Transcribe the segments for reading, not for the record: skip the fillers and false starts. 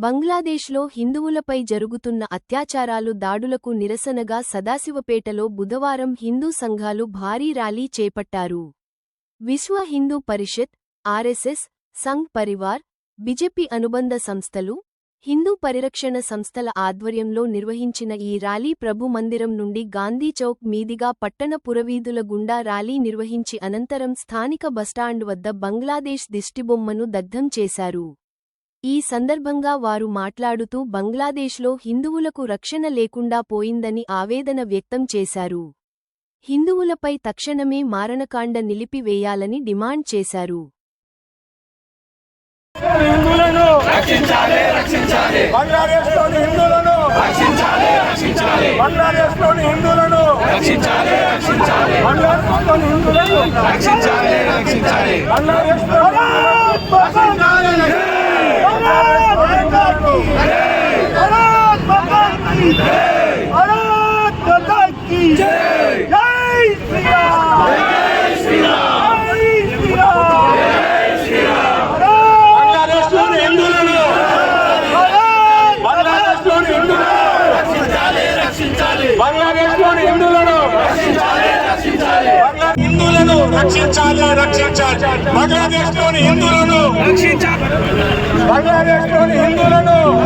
బంగ్లాదేశ్లో హిందువులపై జరుగుతున్న అత్యాచారాలు దాడులకు నిరసనగా సదాశివపేటలో బుధవారం హిందూ సంఘాలు భారీ ర్యాలీ చేపట్టారు. విశ్వ హిందూ పరిషత్, ఆర్ఎస్ఎస్, సంఘ్ పరివార్, బీజేపీ అనుబంధ సంస్థలు, హిందూ పరిరక్షణ సంస్థల ఆధ్వర్యంలో నిర్వహించిన ఈ ర్యాలీ ప్రభు మందిరం నుండి గాంధీ చౌక్ మీదిగా పట్టణ పురవీధుల గుండా ర్యాలీ నిర్వహించి అనంతరం స్థానిక బస్టాండ్ వద్ద బంగ్లాదేశ్ దిష్టిబొమ్మను దగ్ధం చేశారు. ఈ సందర్భంగా వారు మాట్లాడుతూ బంగ్లాదేశ్లో హిందువులకు రక్షణ లేకుండా పోయిందని ఆవేదన వ్యక్తం చేశారు. హిందువులపై తక్షణమే మారణకాండ నిలిపివేయాలని డిమాండ్ చేశారు. హిందువులను రక్షించాలి, రక్షించాలి. బంగ్లాదేశ్లోని హిందువులను రక్షించాలి, బంగ్లాదేశ్లోని హిందువులను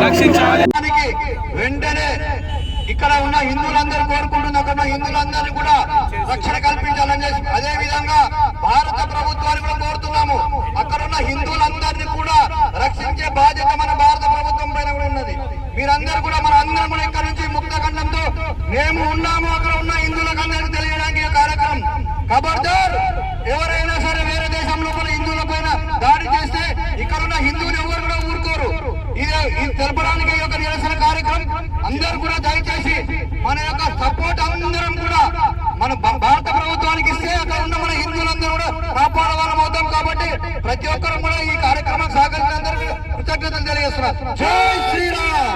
రక్షించాలి. వెంటనే ఇక్కడ ఉన్న హిందువులందరూ కోరుకుంటున్న అక్కడ హిందువులందరినీ కూడా రక్షణ కల్పించాలని చెప్పి అదే విధంగా భారత ప్రభుత్వాన్ని కూడా కోరుతున్నాము. అక్కడ ఉన్న హిందువులందరినీ కూడా రక్షించే బాధ్యత మన భారత ప్రభుత్వం పైన కూడా ఉన్నది. మీరందరూ కూడా మన అందరం కూడా ఇక్కడ నుంచి ముక్తఖండంతో మేము ఉన్నాము. అక్కడ ఉన్న హిందువులకు అందరికీ తెలియడానికి కార్యక్రమం. ఖబర్దార్, ఎవరైనా సరే వేరే దేశం లోపల హిందువుల పైన దాడి చేస్తే ఇక్కడ ఉన్న హిందువులు ఎవరు కూడా ఊరుకోరు. ఇది తెలపడానికి ఈ యొక్క నిరసన కార్యక్రమం. అందరూ కూడా దయచేసి మన యొక్క సపోర్ట్ అందరం కూడా మన భారత ప్రభుత్వానికి ఇస్తే అక్కడ ఉన్న మన హిందువులందరూ కూడా కాపాడవాళ్ళం అవుతాం. కాబట్టి ప్రతి ఒక్కరు కూడా ఈ కార్యక్రమం సహకరించినందరికీ కృతజ్ఞతలు తెలియజేస్తున్నారు. జై శ్రీరామ్.